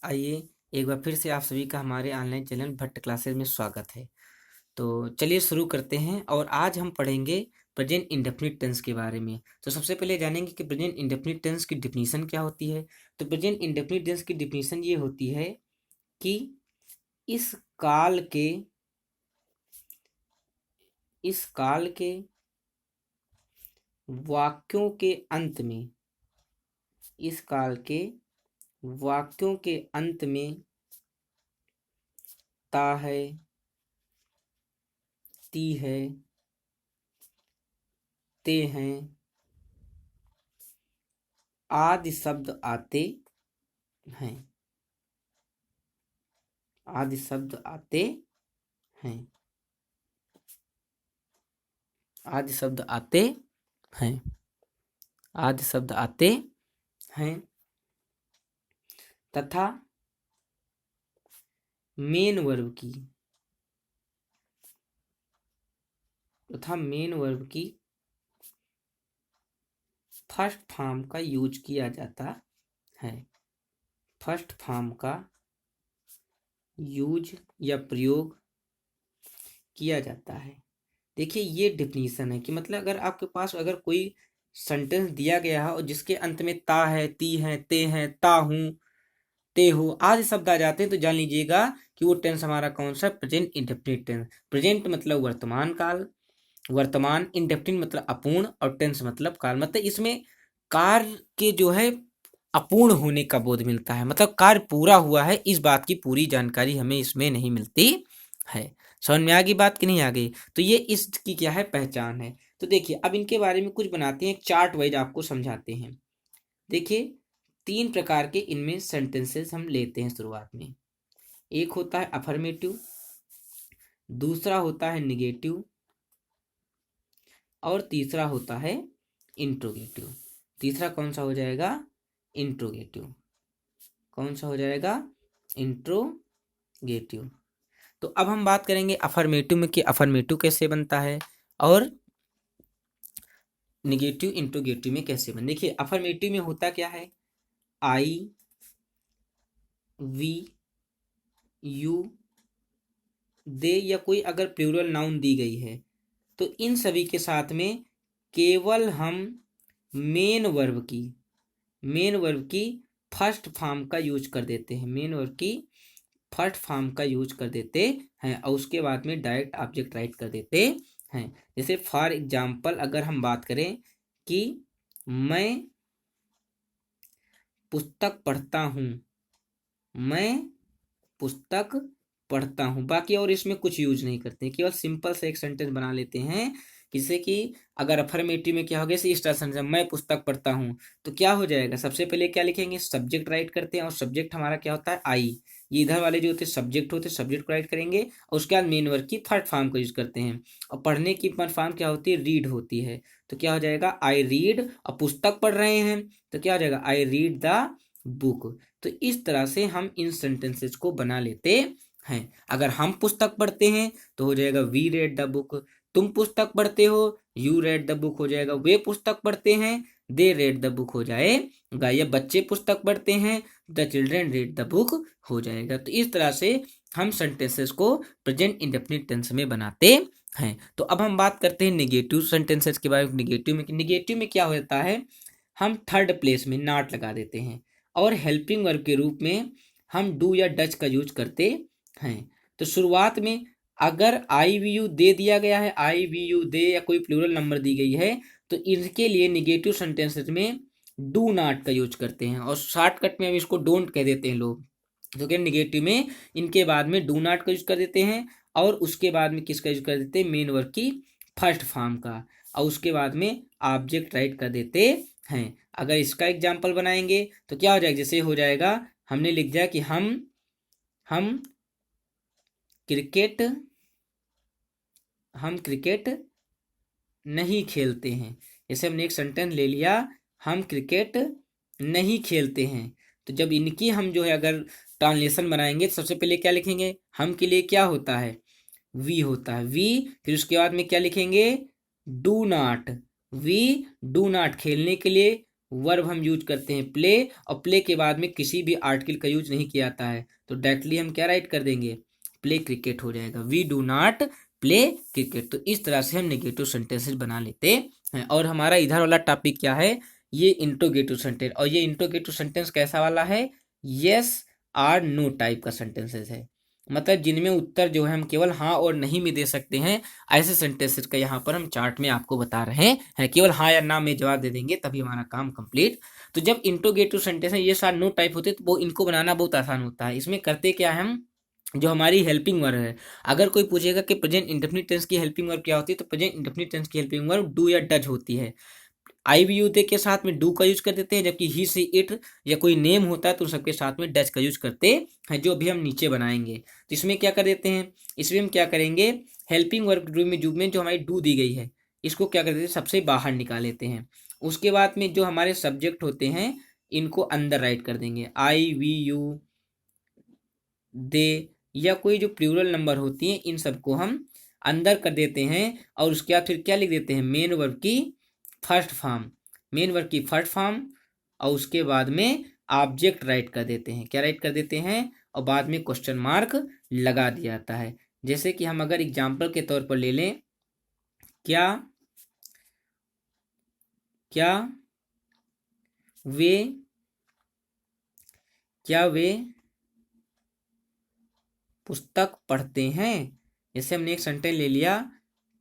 आइए, एक बार फिर से आप सभी का हमारे ऑनलाइन चैनल भट्ट क्लासेस में स्वागत है। तो चलिए शुरू करते हैं और आज हम पढ़ेंगे प्रेजेंट इंडेफिनिट टेंस के बारे में। तो सबसे पहले जानेंगे कि प्रेजेंट इंडेफिनिट टेंस की डिफिनीशन क्या होती है। तो प्रेजेंट इंडेफिनिट टेंस की डिफिनीशन ये होती है कि इस काल के वाक्यों के अंत में इस काल के वाक्यों के अंत में ता है, ती है, ते हैं आदि शब्द आते हैं। आदि शब्द आते हैं। आदि शब्द आते हैं। आदि शब्द आते हैं तथा मेन वर्ब की फर्स्ट फॉर्म का यूज किया जाता है। फर्स्ट फॉर्म का यूज या प्रयोग किया जाता है। देखिए, ये डिफिनीशन है कि मतलब अगर आपके पास अगर कोई सेंटेंस दिया गया है और जिसके अंत में ता है, ती है, ते है, ता हूं, ते हो आदि शब्द आ जाते हैं तो जान लीजिएगा कि वो टेंस हमारा कौन सा प्रेजेंट इंडेफिनिट टेंस। प्रेजेंट मतलब वर्तमान काल, वर्तमान, इंडेफिनिट मतलब अपूर्ण और टेंस मतलब काल। मतलब इसमें कार्य के जो है अपूर्ण होने का बोध मिलता है, मतलब कार्य पूरा हुआ है इस बात की पूरी जानकारी हमें इसमें नहीं मिलती है। समझ में आ गई बात कि नहीं आ गई? तो ये इसकी क्या है, पहचान है। तो देखिए अब इनके बारे में कुछ बनाते हैं, चार्ट वाइज आपको समझाते हैं। देखिए, तीन प्रकार के इनमें सेंटेंसेस हम लेते हैं शुरुआत में। एक होता है अफर्मेटिव, दूसरा होता है निगेटिव और तीसरा होता है इंट्रोगेटिव। तीसरा कौन सा हो जाएगा? इंट्रोगेटिव। कौन सा हो जाएगा? इंट्रोगेटिव। तो अब हम बात करेंगे अफर्मेटिव में कि अफर्मेटिव कैसे बनता है और निगेटिव इंट्रोगेटिव में कैसे बन। देखिए अफर्मेटिव में होता क्या है, आई, वी, यू, दे या कोई अगर प्लूरल नाउन दी गई है तो इन सभी के साथ में केवल हम मेन वर्ब की फर्स्ट फॉर्म का यूज कर देते हैं। मेन वर्ब की फर्स्ट फॉर्म का यूज कर देते हैं और उसके बाद में डायरेक्ट ऑब्जेक्ट राइट कर देते हैं। जैसे फॉर एग्जाम्पल अगर हम बात करें कि मैं पुस्तक पढ़ता हूँ, मैं पुस्तक पढ़ता हूँ, बाकी और इसमें कुछ यूज नहीं करते, केवल सिंपल से एक सेंटेंस बना लेते हैं। जिससे कि अगर अफर्मेटिव में क्या हो गया, इस तरह सेंटेंस मैं पुस्तक पढ़ता हूँ तो क्या हो जाएगा, सबसे पहले क्या लिखेंगे, सब्जेक्ट राइट करते हैं और सब्जेक्ट हमारा क्या होता है, आई। ये इधर वाले जो होते हैं सब्जेक्ट होते हैं, सब्जेक्ट को राइट करेंगे और उसके बाद मेन वर्ब की थर्ड फॉर्म को यूज करते हैं। और पढ़ने की फॉर्म क्या होती है, रीड होती है। तो क्या हो जाएगा, आई रीड। और पुस्तक पढ़ रहे हैं तो क्या हो जाएगा, आई रीड द बुक। तो इस तरह से हम इन सेंटेंसेस को बना लेते हैं। अगर हम पुस्तक पढ़ते हैं तो हो जाएगा वी रेड द बुक। तुम पुस्तक पढ़ते हो, यू रेड द बुक हो जाएगा। वे पुस्तक पढ़ते हैं, दे रेड द बुक हो जाएगा। या बच्चे पुस्तक पढ़ते हैं, the children read the book हो जाएगा। तो इस तरह से हम सेंटेंसेस को प्रेजेंट इंडेफिनिट टेंस में बनाते हैं। तो अब हम बात करते हैं निगेटिव सेंटेंसेस के बारे में। निगेटिव में क्या होता है, हम थर्ड प्लेस में नॉट लगा देते हैं और हेल्पिंग वर्ब के रूप में हम डू या डच का यूज करते हैं। तो शुरुआत में अगर आई वी यू दे दिया गया है, आई वी यू दे या कोई प्लूरल नंबर दी गई है तो इनके लिए निगेटिव सेंटेंसेस में डू नॉट का यूज करते हैं और शॉर्टकट में हम इसको डोंट कह देते हैं लोग। तो क्या निगेटिव में इनके बाद में डू नॉट का यूज कर देते हैं और उसके बाद में किसका यूज कर देते हैं, मेन वर्ब की फर्स्ट फॉर्म का, और उसके बाद में ऑब्जेक्ट राइट कर देते हैं। अगर इसका एग्जाम्पल बनाएंगे तो क्या हो जाएगा, जैसे हो जाएगा हमने लिख दिया कि हम क्रिकेट हम क्रिकेट नहीं खेलते हैं। जैसे हमने एक सेंटेंस ले लिया, हम क्रिकेट नहीं खेलते हैं। तो जब इनकी हम जो है अगर ट्रांसलेशन बनाएंगे तो सबसे पहले क्या लिखेंगे, हम के लिए क्या होता है, वी होता है, वी। फिर उसके बाद में क्या लिखेंगे, do not. We do not खेलने के लिए वर्ब हम यूज करते हैं प्ले, और प्ले के बाद में किसी भी आर्टिकल का यूज नहीं किया जाता है, तो डायरेक्टली हम क्या राइट कर देंगे, प्ले क्रिकेट हो जाएगा। We do not play cricket. तो इस तरह से हम नेगेटिव सेंटेंसेस बना लेते हैं। और हमारा इधर वाला टॉपिक क्या है, ये इंट्रोगेटिव सेंटेंस। और ये इंट्रोगेटिव सेंटेंस कैसा वाला है, यस आर नो टाइप का सेंटेंसेस है, मतलब जिनमें उत्तर जो है हम केवल हाँ और नहीं में दे सकते हैं। ऐसे सेंटेंसेस का यहाँ पर हम चार्ट में आपको बता रहे हैं। केवल हाँ या ना में जवाब दे देंगे तभी हमारा काम कंप्लीट। तो जब इंट्रोगेटिव सेंटेंस है ये सारे नो टाइप होते हैं, तो वो इनको बनाना बहुत आसान होता है। इसमें करते क्या है हम, जो हमारी हेल्पिंग वर्ब है, अगर कोई पूछेगा कि प्रेजेंट इंडेफिनिट टेंस की हेल्पिंग वर्ब क्या होती है, तो प्रेजेंट इंडेफिनिट टेंस की हेल्पिंग वर्ब डू या डज होती है। आई वी यू दे के साथ में डू का यूज कर देते हैं, जबकि ही सी इट या कोई नेम होता है तो सबके साथ में डज का यूज करते हैं, जो भी हम नीचे बनाएंगे। तो इसमें क्या कर देते हैं, इसमें हम क्या करेंगे, हेल्पिंग वर्ब में जो हमारी डू दी गई है इसको क्या कर देते हैं, सबसे बाहर निकाल लेते हैं। उसके बाद में जो हमारे सब्जेक्ट होते हैं इनको अंदर राइट कर देंगे, आई वी यू दे या कोई जो प्लूरल नंबर होती हैं इन सबको हम अंदर कर देते हैं। और उसके बाद फिर क्या लिख देते हैं, मेन वर्ब की फर्स्ट फॉर्म, मेन वर्ब की फर्स्ट फॉर्म, और उसके बाद में ऑब्जेक्ट राइट कर देते हैं। क्या राइट कर देते हैं, और बाद में क्वेश्चन मार्क लगा दिया जाता है। जैसे कि हम अगर एग्जाम्पल के तौर पर ले लें, क्या क्या वे क्या वे पुस्तक पढ़ते हैं। जैसे हमने एक सेंटेंस ले लिया,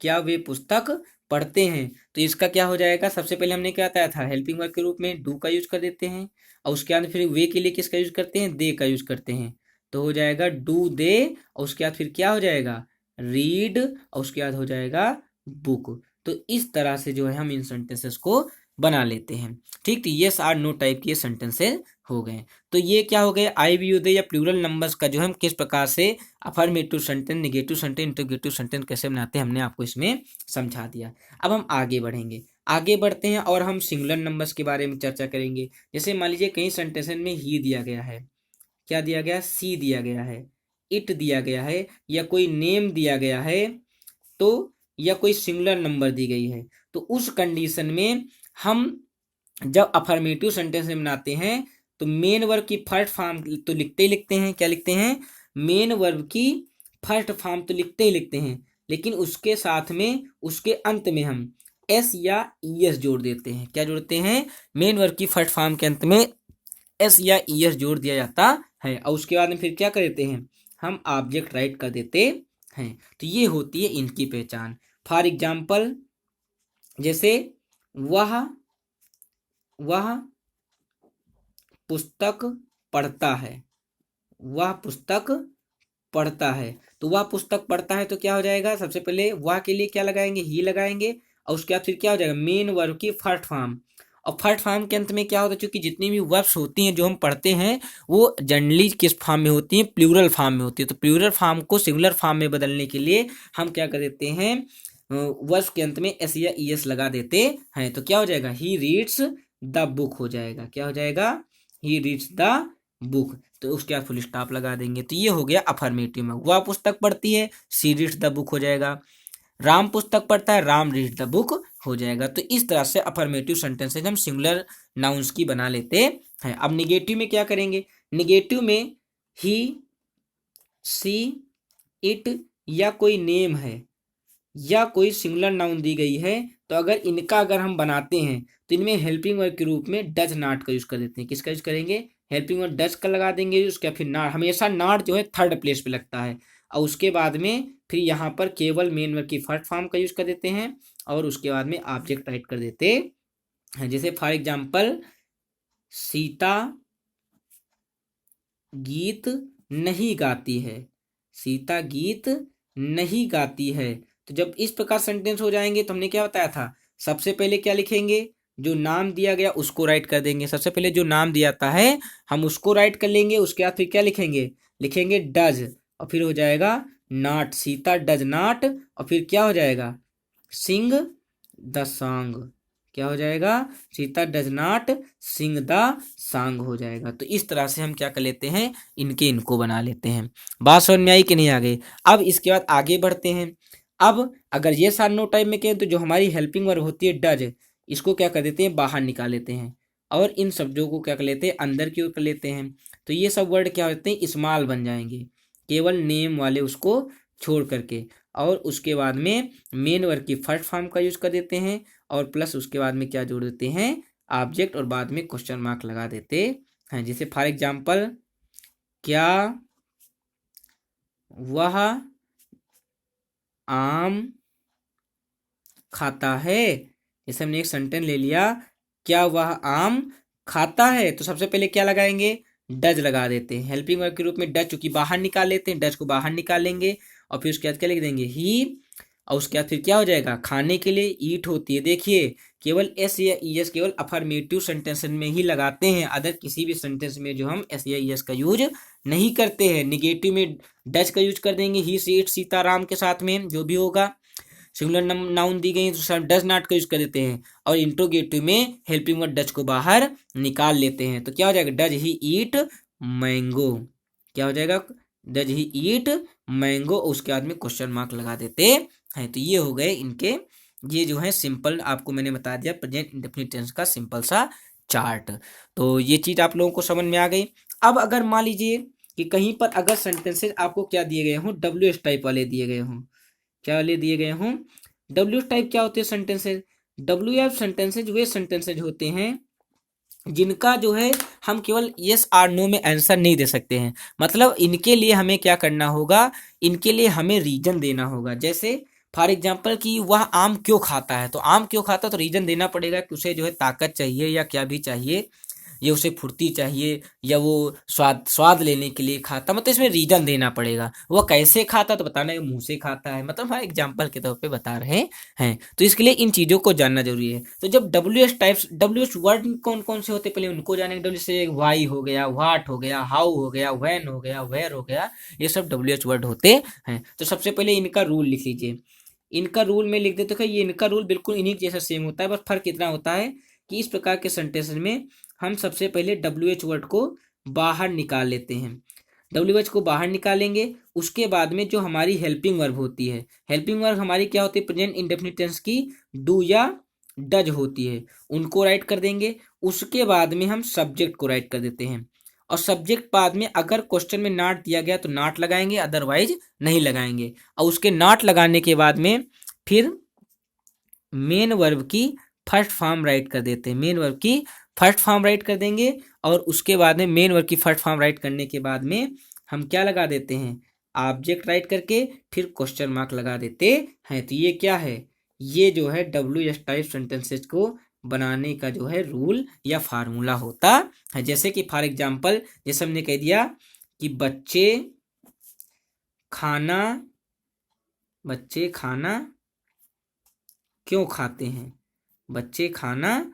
क्या वे पुस्तक पढ़ते हैं, तो इसका क्या हो जाएगा, सबसे पहले हमने क्या बताया था, हेल्पिंग वर्ब के रूप में डू का यूज कर देते हैं, और उसके बाद फिर वे के लिए किसका यूज करते हैं, दे का यूज करते हैं। तो हो जाएगा डू दे, और उसके बाद फिर क्या हो जाएगा, रीड, और उसके बाद हो जाएगा बुक। तो इस तरह से जो है हम इन सेंटेंसेस को बना लेते हैं। ठीक, तो यस आर नो टाइप के सेंटेंसेस हो गए। तो ये क्या हो गए, आई वी यू दे या प्लूरल नंबर्स का जो हम किस प्रकार से affirmative sentence, negative sentence, interrogative sentence कैसे बनाते हैं, हमने आपको इसमें समझा दिया। अब हम आगे बढ़ेंगे, आगे बढ़ते हैं और हम सिंगुलर नंबर्स के बारे में चर्चा करेंगे। जैसे मान लीजिए कई सेंटेंसेस में ही दिया गया है, क्या दिया गया, सी दिया गया है, इट दिया गया है, या कोई नेम दिया गया है, तो या कोई सिंगुलर नंबर दी गई है, तो उस कंडीशन में हम जब अफर्मेटिव सेंटेंस में बनाते हैं तो मेन वर्ब की फर्स्ट फॉर्म तो लिखते ही लिखते हैं। क्या लिखते हैं, मेन वर्ब की फर्स्ट फॉर्म तो लिखते ही लिखते हैं, लेकिन उसके साथ में उसके अंत में हम एस या ईएस जोड़ देते हैं। क्या जोड़ते हैं, मेन वर्ब की फर्स्ट फॉर्म के अंत में एस या ईएस जोड़ दिया जाता है, और उसके बाद में फिर क्या कर देते हैं, हम ऑब्जेक्ट राइट कर देते हैं। तो ये होती है इनकी पहचान। फॉर एग्जाम्पल, जैसे वह पुस्तक पढ़ता है, वह पुस्तक पढ़ता है, तो वह पुस्तक पढ़ता है तो क्या हो जाएगा, सबसे पहले वह के लिए क्या लगाएंगे, ही लगाएंगे, और उसके बाद फिर क्या हो जाएगा, मेन वर्ब की फर्स्ट फॉर्म। और फर्स्ट फॉर्म के अंत में क्या होता है, क्योंकि जितनी भी वर्ब्स होती हैं जो हम पढ़ते हैं वो जनरली किस फॉर्म में होती हैं, प्लूरल फॉर्म में होती है। तो प्लूरल फॉर्म को सिंगुलर फॉर्म में बदलने के लिए हम क्या कर देते हैं, वर्ब्स के अंत में एस या ईएस लगा देते हैं। तो क्या हो जाएगा, ही रीड्स द बुक हो जाएगा। क्या हो जाएगा, ही रीड्स द बुक। तो उसके बाद फुल स्टॉप लगा देंगे। तो ये हो गया अफर्मेटिव में, वह पुस्तक पढ़ती है, सी रीड्स द बुक हो जाएगा। राम पुस्तक पढ़ता है, राम रीड्स द बुक हो जाएगा। तो इस तरह से अफर्मेटिव सेंटेंसेज हम सिंगुलर नाउन्स की बना लेते हैं। अब निगेटिव में क्या करेंगे, निगेटिव में ही, सी, इट या कोई नेम है या कोई सिंगुलर नाउन दी गई है, तो अगर हम बनाते हैं तो इनमें हेल्पिंग वर्ब के रूप में डज नॉट का यूज कर देते हैं। किसका यूज करेंगे, हेल्पिंग वर्ब डज का लगा देंगे, उसके फिर नॉट, हमेशा नॉट जो है थर्ड प्लेस पे लगता है, और उसके बाद में फिर यहाँ पर केवल मेन वर्ब की फर्स्ट फॉर्म का यूज कर देते हैं, और उसके बाद में ऑब्जेक्ट राइट कर देते हैं। जैसे फॉर एग्जाम्पल, सीता गीत नहीं गाती है, सीता गीत नहीं गाती है। तो जब इस प्रकार सेंटेंस हो जाएंगे तो हमने क्या बताया था, सबसे पहले क्या लिखेंगे, जो नाम दिया गया उसको राइट कर देंगे। सबसे पहले जो नाम दिया था है हम उसको राइट कर लेंगे, उसके बाद फिर क्या लिखेंगे, लिखेंगे डज, और फिर हो जाएगा नॉट, सीता डज नॉट, और फिर क्या हो जाएगा, सिंग द सॉन्ग। क्या हो जाएगा, Sita does not sing the song हो जाएगा। तो इस तरह से हम क्या कर लेते हैं, इनको बना लेते हैं। बात समझ में आई कि नहीं आगे। अब इसके बाद आगे बढ़ते हैं। अब अगर ये सारे नो टाइप में कहें तो जो हमारी हेल्पिंग वर्ब होती है डज, इसको क्या कर देते हैं, बाहर निकाल लेते हैं, और इन शब्दों को क्या कर लेते हैं, अंदर की ओर कर लेते हैं। तो ये सब वर्ड क्या होते हैं, स्मॉल बन जाएंगे, केवल नेम वाले उसको छोड़ करके। और उसके बाद में मेन वर्ब की फर्स्ट फॉर्म का यूज कर देते हैं, और प्लस उसके बाद में क्या जोड़ देते हैं, ऑब्जेक्ट, और बाद में क्वेश्चन मार्क लगा देते हैं। जैसे फॉर एग्जाम्पल, क्या वह आम खाता है। जैसे हमने एक सेंटेंस ले लिया, क्या वह आम खाता है, तो सबसे पहले क्या लगाएंगे, डज लगा देते हैं। हेल्पिंग वर्ब के रूप में डज चूंकि बाहर निकाल लेते हैं, डज को बाहर निकालेंगे, और फिर उसके बाद क्या लिख देंगे, ही, और उसके बाद फिर क्या हो जाएगा, खाने के लिए ईट होती है। देखिए केवल एस या ई एस केवल अफर्मेटिव सेंटेंस में ही लगाते हैं, अदर किसी भी सेंटेंस में जो हम एस या ई एस का यूज नहीं करते हैं। निगेटिव में डज का यूज कर देंगे, ही सी इट सीताराम के साथ में जो भी होगा। सिंगुलर नाउन दी गई तो डज नॉट का यूज कर देते हैं, और इंट्रोगेटिव में हेल्पिंग वर्ड डज को बाहर निकाल लेते हैं। तो क्या हो जाएगा, डज ही ईट मैंगो, क्या हो जाएगा, डज ही ईट मैंगो, उसके बाद में क्वेश्चन मार्क लगा देते हैं। तो ये हो गए इनके, ये जो है सिंपल, आपको मैंने बता दिया प्रेजेंट इंडेफिनिट टेंस का सिंपल सा चार्ट। तो ये चीज आप लोगों को समझ में आ गई। अब अगर मान लीजिए कि कहीं पर अगर सेंटेंसेज आपको क्या दिए गए हों, डब्ल्यू एस टाइप वाले दिए गए हों, क्या वाले दिए गए हों, डब्ल्यू टाइप क्या होते हैं सेंटेंसेज, डब्ल्यू एफ सेंटेंसेज वे सेंटेंसेज होते हैं जिनका जो है हम केवल यस और नो में आंसर नहीं दे सकते हैं। मतलब इनके लिए हमें क्या करना होगा, इनके लिए हमें रीजन देना होगा। जैसे फॉर एग्जाम्पल कि वह आम क्यों खाता है, तो आम क्यों खाता है तो रीजन देना पड़ेगा कि उसे जो है ताकत चाहिए या क्या भी चाहिए, ये उसे फुर्ती चाहिए, या वो स्वाद स्वाद लेने के लिए खाता, मतलब इसमें रीजन देना पड़ेगा। वो कैसे खाता तो बताना है, मुंह से खाता है, मतलब हाँ एग्जाम्पल के तौर पे बता रहे हैं। तो इसके लिए इन चीज़ों को जानना जरूरी है। तो जब W S types, W S word कौन कौन से होते हैं पहले उनको जानेंगे। डब्ल्यू से वाई हो गया, वाट हो गया, हाउ हो गया, वैन हो गया, वेयर हो गया, ये सब डब्ल्यू एस वर्ड होते हैं। तो सबसे पहले इनका रूल लिख लीजिए। इनका रूल में लिख देते हैं, ये इनका रूल बिल्कुल इन्हीं जैसा सेम होता है, बस फर्क इतना होता है कि इस प्रकार के सेंटेंस में हम सबसे पहले डब्ल्यू एच वर्ड को बाहर निकाल लेते हैं। डब्ल्यू एच को बाहर निकालेंगे, उसके बाद में जो हमारी हेल्पिंग वर्ब होती है, हेल्पिंग वर्ब हमारी क्या होती है, प्रेजेंट इंडेफिनिट टेंस की डू या डज होती है, उनको राइट कर देंगे। उसके बाद में हम सब्जेक्ट को राइट कर देते हैं, और सब्जेक्ट बाद में अगर क्वेश्चन में नॉट दिया गया तो नॉट लगाएंगे, अदरवाइज नहीं लगाएंगे। और उसके नॉट लगाने के बाद में फिर मेन वर्ब की फर्स्ट फॉर्म राइट कर देते हैं, मेन वर्ब की फर्स्ट फॉर्म राइट कर देंगे। और उसके बाद में मेन वर्ब की फर्स्ट फॉर्म राइट करने के बाद में हम क्या लगा देते हैं, ऑब्जेक्ट राइट करके फिर क्वेश्चन मार्क लगा देते हैं। तो ये क्या है, ये जो है डब्ल्यू एस टाइप सेंटेंसेस को बनाने का जो है रूल या फार्मूला होता है। जैसे कि फॉर एग्जाम्पल, जैसे हमने कह दिया कि बच्चे खाना क्यों खाते हैं, बच्चे खाना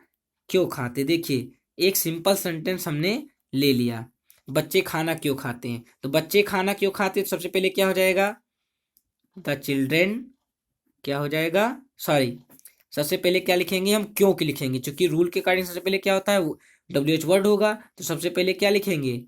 क्यों खाते। देखिए एक सिंपल सेंटेंस हमने ले लिया, बच्चे खाना क्यों खाते हैं, तो बच्चे खाना क्यों खाते हैं तो सबसे पहले क्या हो जाएगा, द चिल्ड्रेन, क्या हो जाएगा, सॉरी सबसे पहले क्या लिखेंगे हम, क्यों की लिखेंगे, क्योंकि रूल के अकॉर्डिंग सबसे पहले क्या होता है, डब्ल्यू एच वर्ड होगा, तो सबसे पहले क्या लिखेंगे,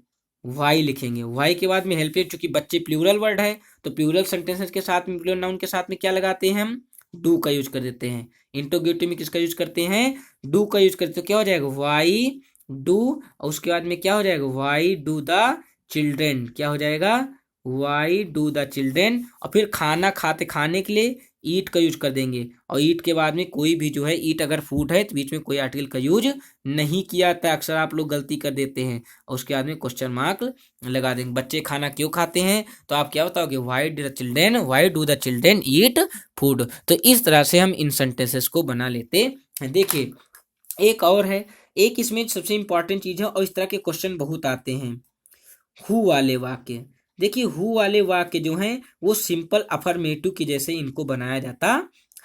वाई लिखेंगे। वाई के बाद में हेल्प, चूंकि बच्चे प्लूरल वर्ड है तो प्लूरल सेंटेंसेस के साथ में, प्लूरल नाउन के साथ में क्या लगाते हैं हम, डू का यूज कर देते हैं। इंट्रोगेटिव में किसका यूज करते हैं, डू का यूज करते हैं। तो क्या हो जाएगा, वाई डू, और उसके बाद में क्या हो जाएगा, वाई डू द चिल्ड्रेन, क्या हो जाएगा, वाई डू द चिल्ड्रेन। और फिर खाना खाते, खाने के लिए ईट का यूज कर देंगे, और ईट के बाद में कोई भी जो है, ईट अगर फूड है तो बीच में कोई आर्टिकल का यूज नहीं किया था, अक्सर आप लोग गलती कर देते हैं। और उसके बाद में क्वेश्चन मार्क लगा देंगे। बच्चे खाना क्यों खाते हैं तो आप क्या बताओगे, why do the children, why do the children eat food. तो इस तरह से हम इन सेंटेंसेस को बना लेते हैं। देखिए एक और है, एक इसमें सबसे इंपॉर्टेंट चीज है, और इस तरह के क्वेश्चन बहुत आते हैं, हु वाले वाक्य। देखिए हु वाले वाक्य जो हैं वो सिंपल अफर्मेटिव की जैसे इनको बनाया जाता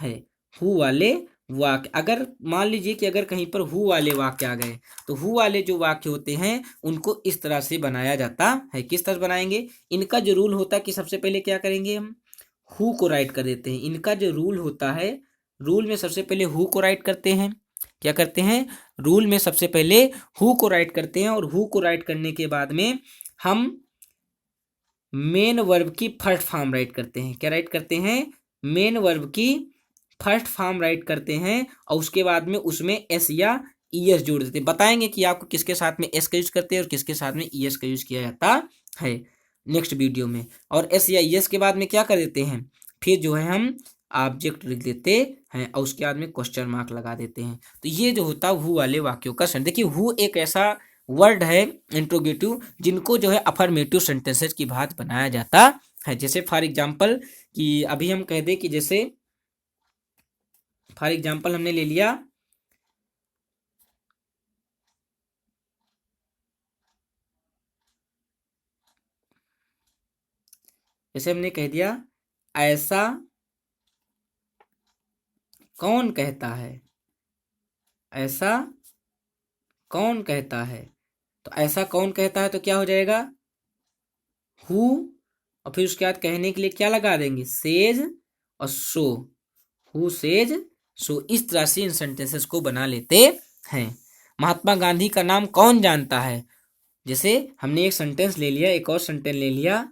है। हु वाले वाक्य, अगर मान लीजिए कि अगर कहीं पर हु वाले वाक्य आ गए, तो हु वाले जो वाक्य होते हैं उनको इस तरह से बनाया जाता है। किस तरह बनाएंगे, इनका जो रूल होता है कि सबसे पहले क्या करेंगे, हम हु को राइट कर देते हैं। इनका जो रूल होता है, रूल में सबसे पहले हु को राइट करते हैं। क्या करते हैं, रूल में सबसे पहले हु को राइट करते हैं, और हु को राइट करने के बाद में हम मेन वर्ब की फर्स्ट फॉर्म राइट करते हैं। क्या राइट करते हैं, मेन वर्ब की फर्स्ट फॉर्म राइट करते हैं, और उसके बाद में उसमें एस या ईएस जोड़ देते हैं। बताएंगे कि आपको किसके साथ में एस का यूज करते हैं और किसके साथ में ईएस का यूज किया जाता है नेक्स्ट वीडियो में। और एस या ईएस के बाद में क्या कर देते हैं, फिर जो है हम ऑब्जेक्ट लिख देते हैं और उसके बाद में क्वेश्चन मार्क लगा देते हैं। तो ये जो होता है हु वाले वाक्यों का सेंटेंस। देखिए हु एक ऐसा वर्ड है इंट्रोगेटिव जिनको जो है अफर्मेटिव सेंटेंसेस की बात बनाया जाता है। जैसे फॉर एग्जाम्पल कि अभी हम कह दें कि जैसे फॉर एग्जाम्पल हमने ले लिया जैसे हमने कह दिया ऐसा कौन कहता है, ऐसा कौन कहता है। तो ऐसा कौन कहता है तो क्या हो जाएगा हु, और फिर उसके बाद कहने के लिए क्या लगा देंगे सेज और सो, हु सेज सो। इस तरह से इन सेंटेंसेस को बना लेते हैं। महात्मा गांधी का नाम कौन जानता है, जैसे हमने एक सेंटेंस ले लिया, एक और सेंटेंस ले लिया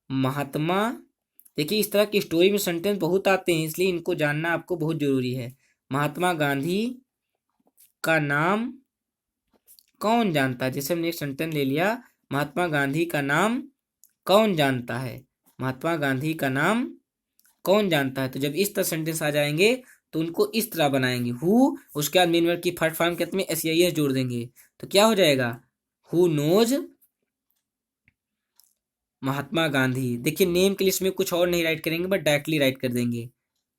महात्मा। देखिए इस तरह की स्टोरी में सेंटेंस बहुत आते हैं, इसलिए इनको जानना आपको बहुत जरूरी है। महात्मा गांधी का नाम कौन जानता है, जैसे हमने एक सेंटेंस ले लिया महात्मा गांधी का नाम कौन जानता है, महात्मा गांधी का नाम कौन जानता है। तो जब इस तरह सेंटेंस आ जाएंगे तो उनको इस तरह बनाएंगे हु, उसके बाद मेन वर्ब की फर्स्ट फॉर्म के अंत में एस या एस जोड़ देंगे। तो क्या हो जाएगा हु नोज महात्मा गांधी। देखिए नेम के लिस्ट में कुछ और नहीं राइट करेंगे बट डायरेक्टली राइट कर देंगे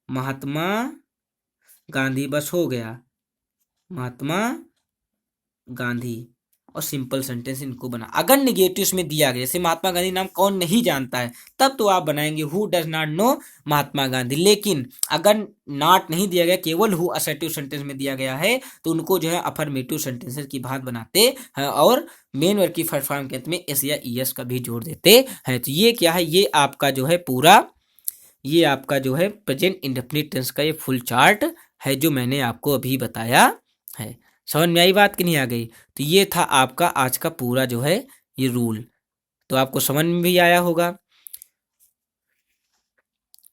महात्मा गांधी, बस हो गया महात्मा गांधी। और सिंपल सेंटेंस इनको बना। अगर निगेटिव इसमें दिया गया जैसे महात्मा गांधी नाम कौन नहीं जानता है तब तो आप बनाएंगे who does not know Mahatma Gandhi. लेकिन अगर नॉट नहीं दिया गया, केवल हु असर्टिव सेंटेंस में दिया गया है तो उनको जो है अफर्मेटिव सेंटेंसेस की बात बनाते हैं और मेन वर्ब की फर्स्ट फॉर्म के अंत में एस या ईएस का भी जोड़ देते हैं। तो ये क्या है, ये आपका जो है पूरा, ये आपका जो है प्रेजेंट इंडेफिनिट टेंस का ये फुल चार्ट है जो मैंने आपको अभी बताया है। समझ में आई बात कि नहीं आ गई। तो ये था आपका आज का पूरा जो है ये रूल, तो आपको समझ में भी आया होगा।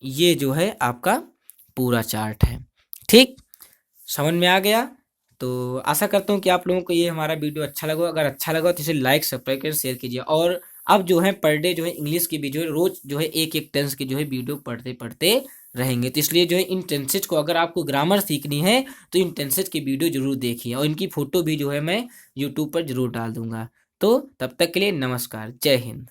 ये जो है आपका पूरा चार्ट है, ठीक, समझ में आ गया। तो आशा करता हूँ कि आप लोगों को ये हमारा वीडियो अच्छा लगा। अगर अच्छा लगा तो इसे लाइक सब्सक्राइब कर शेयर कीजिए। और अब जो है पर डे जो है इंग्लिश की भी जो है रोज जो है एक एक टेंस की जो है वीडियो पढ़ते पढ़ते रहेंगे। तो इसलिए जो है इन टेंसेज को अगर आपको ग्रामर सीखनी है तो इन टेंसेज की वीडियो जरूर देखिए और इनकी फोटो भी जो है मैं यूट्यूब पर जरूर डाल दूंगा। तो तब तक के लिए नमस्कार, जय हिंद।